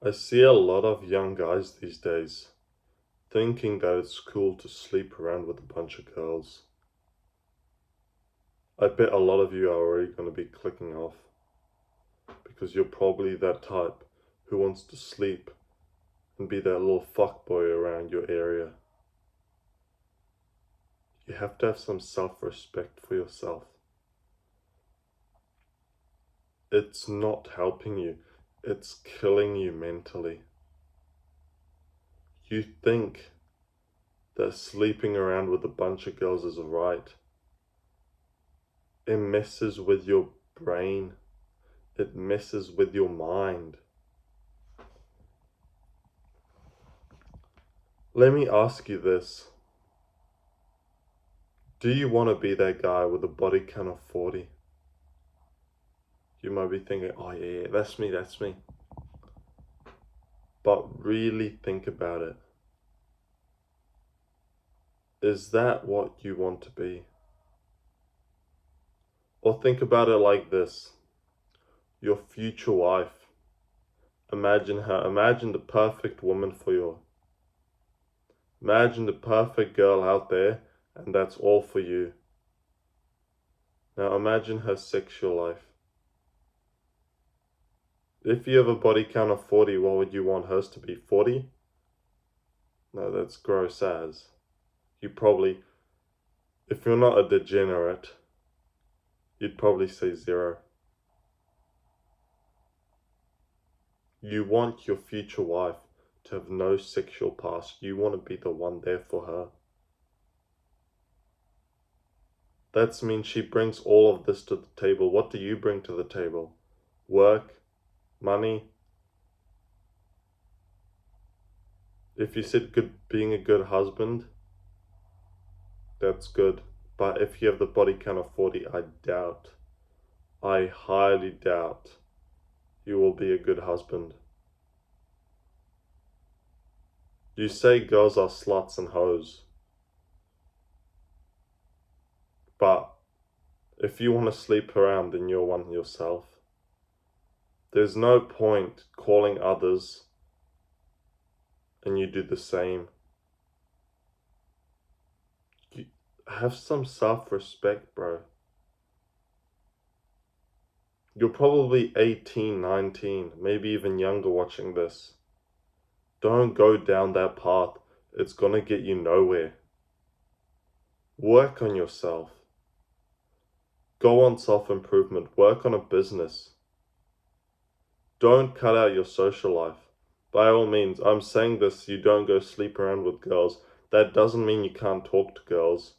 I see a lot of young guys these days thinking that it's cool to sleep around with a bunch of girls. I bet a lot of you are already going to be clicking off because you're probably that type who wants to sleep and be that little fuckboy around your area. You have to have some self-respect for yourself. It's not helping you, it's killing you mentally. You think that sleeping around with a bunch of girls is right. It messes with your brain. It messes with your mind. Let me ask you this. Do you want to be that guy with a body count of 40? You might be thinking, oh yeah, that's me. But really think about it. Is that what you want to be? Or think about it like this. Your future wife. Imagine her. Imagine the perfect woman for you. Imagine the perfect girl out there, and that's all for you. Now imagine her sexual life. If you have a body count of 40, what would you want hers to be? 40? No, that's gross as. You probably, if you're not a degenerate, you'd probably say 0. You want your future wife to have no sexual past. You want to be the one there for her. That means she brings all of this to the table. What do you bring to the table? Work? Money? If you said being a good husband, that's good. But if you have the body count of 40, I highly doubt you will be a good husband. You say girls are sluts and hoes. But if you want to sleep around, then you're one yourself. There's no point calling others and you do the same. You have some self-respect, bro. You're probably 18, 19, maybe even younger watching this. Don't go down that path. It's gonna get you nowhere. Work on yourself. Go on self-improvement. Work on a business. Don't cut out your social life. By all means, I'm saying this, you don't go sleep around with girls. That doesn't mean you can't talk to girls.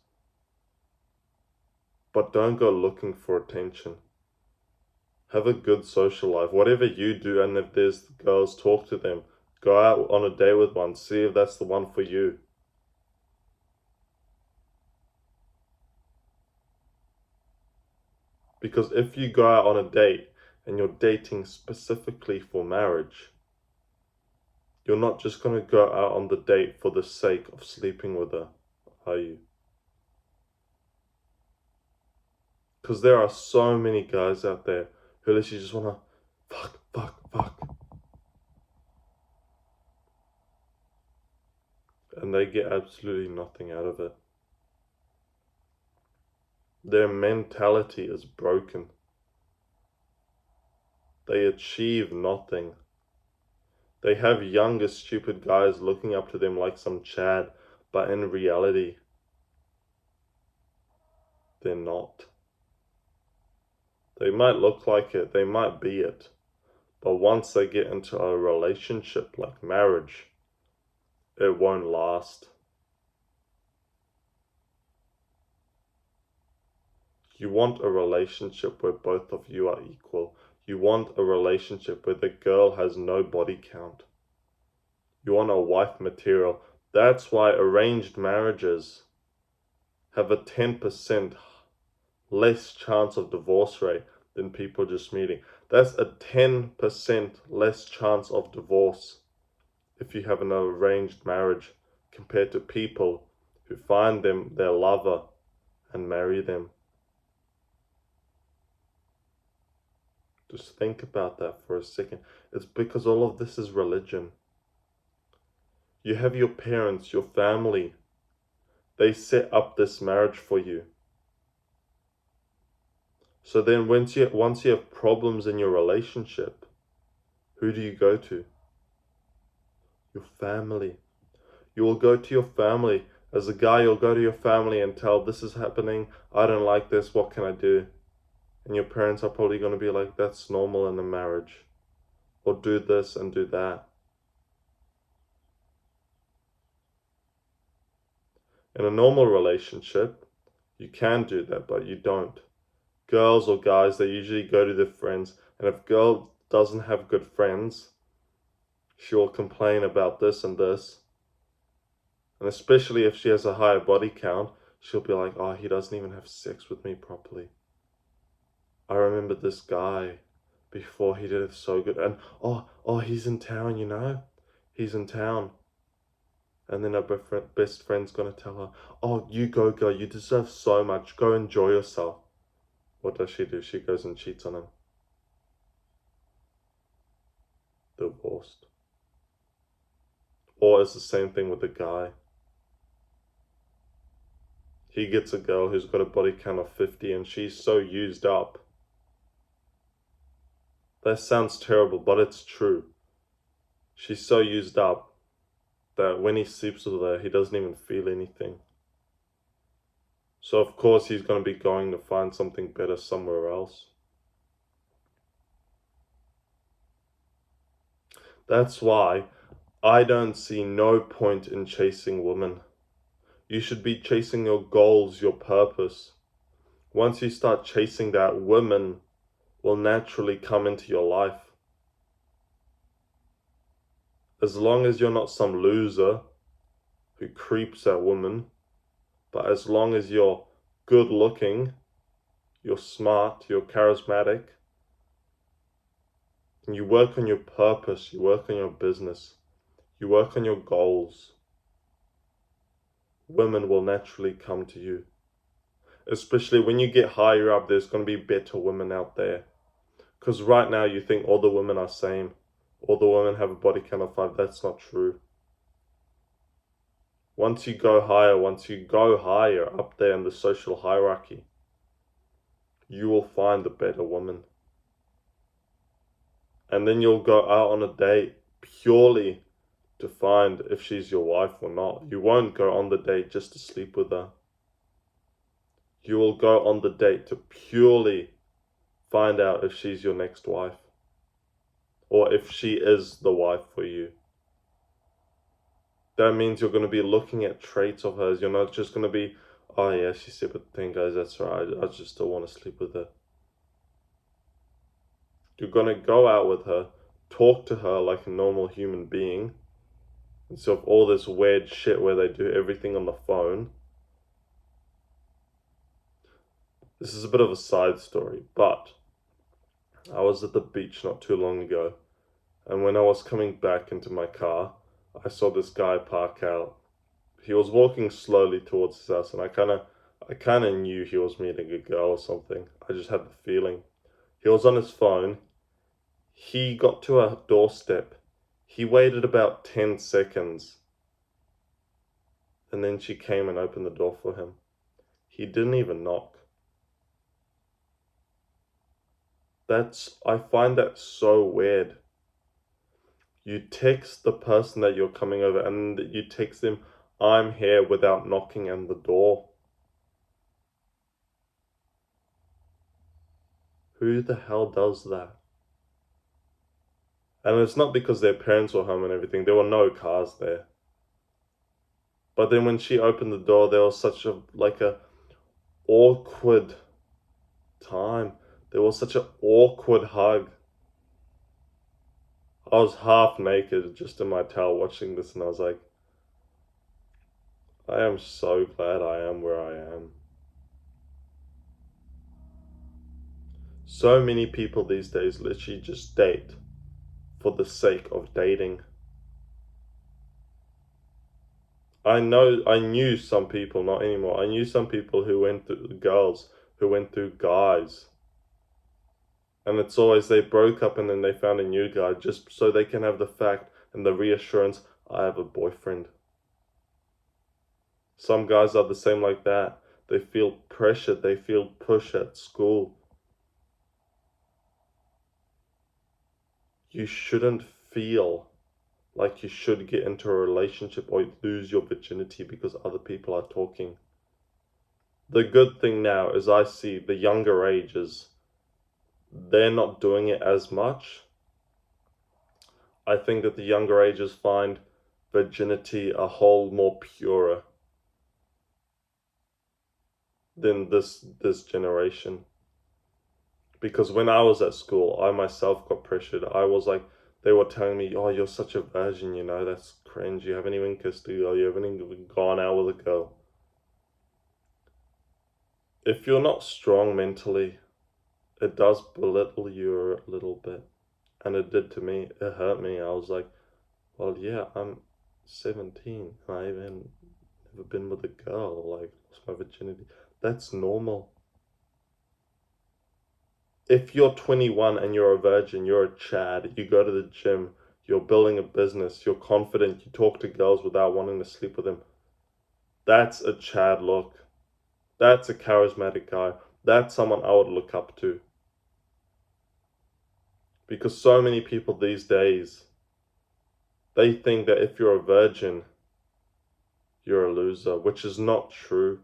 But don't go looking for attention. Have a good social life. Whatever you do, and if there's girls, talk to them. Go out on a date with one. See if that's the one for you. Because if you go out on a date and you're dating specifically for marriage, you're not just going to go out on the date for the sake of sleeping with her, are you? Because there are so many guys out there who literally just want to fuck. And they get absolutely nothing out of it. Their mentality is broken. They achieve nothing. They have younger, stupid guys looking up to them like some Chad, but in reality, they're not. They might look like it, they might be it, but once they get into a relationship like marriage, it won't last. You want a relationship where both of you are equal. You want a relationship where the girl has no body count. You want a wife material. That's why arranged marriages have a 10% less chance of divorce rate than people just meeting. That's a 10% less chance of divorce if you have an arranged marriage compared to people who find their lover and marry them. Just think about that for a second. It's because all of this is religion. You have your parents, your family. They set up this marriage for you. So then once you have problems in your relationship, who do you go to? Your family. You will go to your family. As a guy, you'll go to your family and tell, this is happening, I don't like this, what can I do? And your parents are probably going to be like, that's normal in a marriage. Or do this and do that. In a normal relationship, you can do that, but you don't. Girls or guys, they usually go to their friends, and if girl doesn't have good friends, she will complain about this and this. And especially if she has a higher body count, she'll be like, oh, he doesn't even have sex with me properly. I remember this guy before, he did it so good. And oh, he's in town, you know? He's in town. And then her best friend's gonna tell her, oh, you go, girl, you deserve so much. Go enjoy yourself. What does she do? She goes and cheats on him. Divorced. Or it's the same thing with the guy. He gets a girl who's got a body count of 50 and she's so used up. That sounds terrible, but it's true. She's so used up that when he sleeps with her, he doesn't even feel anything. So of course he's going to be going to find something better somewhere else. That's why I don't see no point in chasing women. You should be chasing your goals, your purpose. Once you start chasing that, women will naturally come into your life. As long as you're not some loser who creeps at women, but as long as you're good looking, you're smart, you're charismatic, and you work on your purpose, you work on your business, you work on your goals, women will naturally come to you. Especially when you get higher up, there's going to be better women out there. Because right now you think all the women are same. All the women have a body count of 5. That's not true. Once you go higher up there in the social hierarchy, you will find a better woman. And then you'll go out on a date purely to find if she's your wife or not. You won't go on the date just to sleep with her. You will go on the date to purely find out if she's your next wife. Or if she is the wife for you. That means you're going to be looking at traits of hers. You're not just going to be, oh yeah, she slept with 10 guys, that's right, I just still want to sleep with her. You're going to go out with her, talk to her like a normal human being, instead of all this weird shit where they do everything on the phone. This is a bit of a side story, but I was at the beach not too long ago, and when I was coming back into my car, I saw this guy park out. He was walking slowly towards his house, and I kind of knew he was meeting a girl or something. I just had the feeling. He was on his phone. He got to our doorstep. He waited about 10 seconds. And then she came and opened the door for him. He didn't even knock. I find that so weird. You text the person that you're coming over and you text them, I'm here, without knocking on the door. Who the hell does that? And it's not because their parents were home and everything. There were no cars there. But then when she opened the door, there was such a awkward time. There was such an awkward hug. I was half naked just in my towel watching this, and I was like, I am so glad I am where I am. So many people these days literally just date for the sake of dating. I knew some people, not anymore. I knew some people who went through girls, who went through guys. And it's always they broke up and then they found a new guy just so they can have the fact and the reassurance, I have a boyfriend. Some guys are the same like that. They feel pressured, they feel pushed at school. You shouldn't feel like you should get into a relationship or lose your virginity because other people are talking. The good thing now is I see the younger ages, they're not doing it as much. I think that the younger ages find virginity a whole more purer than this generation. Because when I was at school, I myself got pressured. I was like, they were telling me, oh, you're such a virgin, you know, that's cringe. You haven't even kissed a girl, you haven't even gone out with a girl. If you're not strong mentally, it does belittle you a little bit. And it did to me, it hurt me. I was like, well, yeah, I'm 17. And I even never been with a girl, like, lost my virginity. That's normal. If you're 21 and you're a virgin, you're a Chad, you go to the gym, you're building a business, you're confident, you talk to girls without wanting to sleep with them, that's a Chad look. That's a charismatic guy. That's someone I would look up to. Because so many people these days, they think that if you're a virgin, you're a loser, which is not true.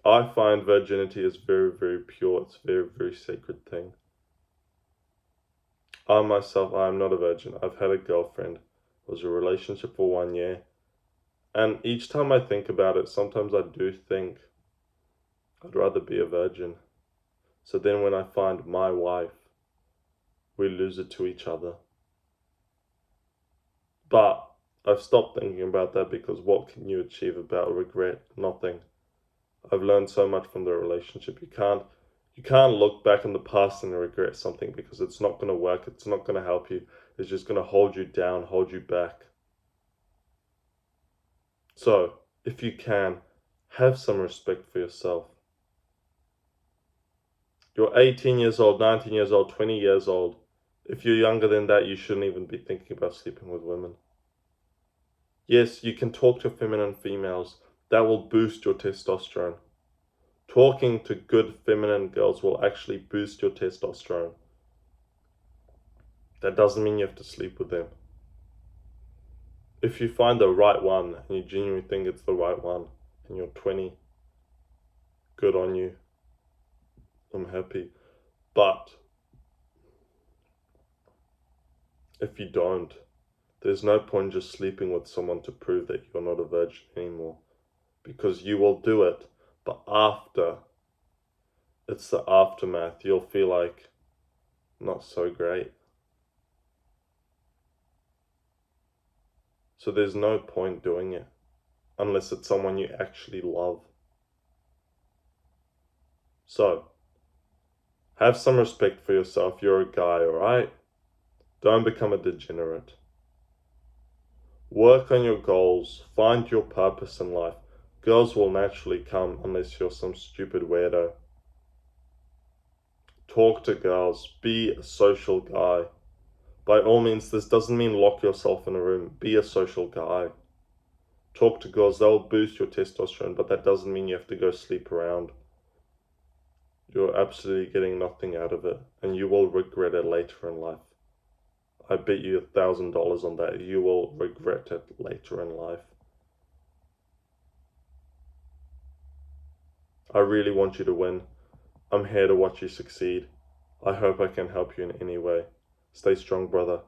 I find virginity is very, very pure. It's a very, very sacred thing. I myself, I am not a virgin. I've had a girlfriend. It was a relationship for 1 year. And each time I think about it, sometimes I do think I'd rather be a virgin. So then when I find my wife, we lose it to each other. But I've stopped thinking about that because what can you achieve about regret? Nothing. I've learned so much from the relationship. You can't look back in the past and regret something because it's not going to work. It's not going to help you. It's just going to hold you down, hold you back. So, if you can, have some respect for yourself. You're 18 years old, 19 years old, 20 years old. If you're younger than that, you shouldn't even be thinking about sleeping with women. Yes, you can talk to feminine females. That will boost your testosterone. Talking to good feminine girls will actually boost your testosterone. That doesn't mean you have to sleep with them. If you find the right one and you genuinely think it's the right one and you're 20, good on you. I'm happy. But if you don't, there's no point just sleeping with someone to prove that you're not a virgin anymore. Because you will do it, but after, it's the aftermath. You'll feel like, not so great. So there's no point doing it, unless it's someone you actually love. So, have some respect for yourself. You're a guy, alright? Don't become a degenerate. Work on your goals. Find your purpose in life. Girls will naturally come unless you're some stupid weirdo. Talk to girls. Be a social guy. By all means, this doesn't mean lock yourself in a room. Be a social guy. Talk to girls. They'll boost your testosterone, but that doesn't mean you have to go sleep around. You're absolutely getting nothing out of it, and you will regret it later in life. I bet you $1,000 on that. You will regret it later in life. I really want you to win. I'm here to watch you succeed. I hope I can help you in any way. Stay strong, brother.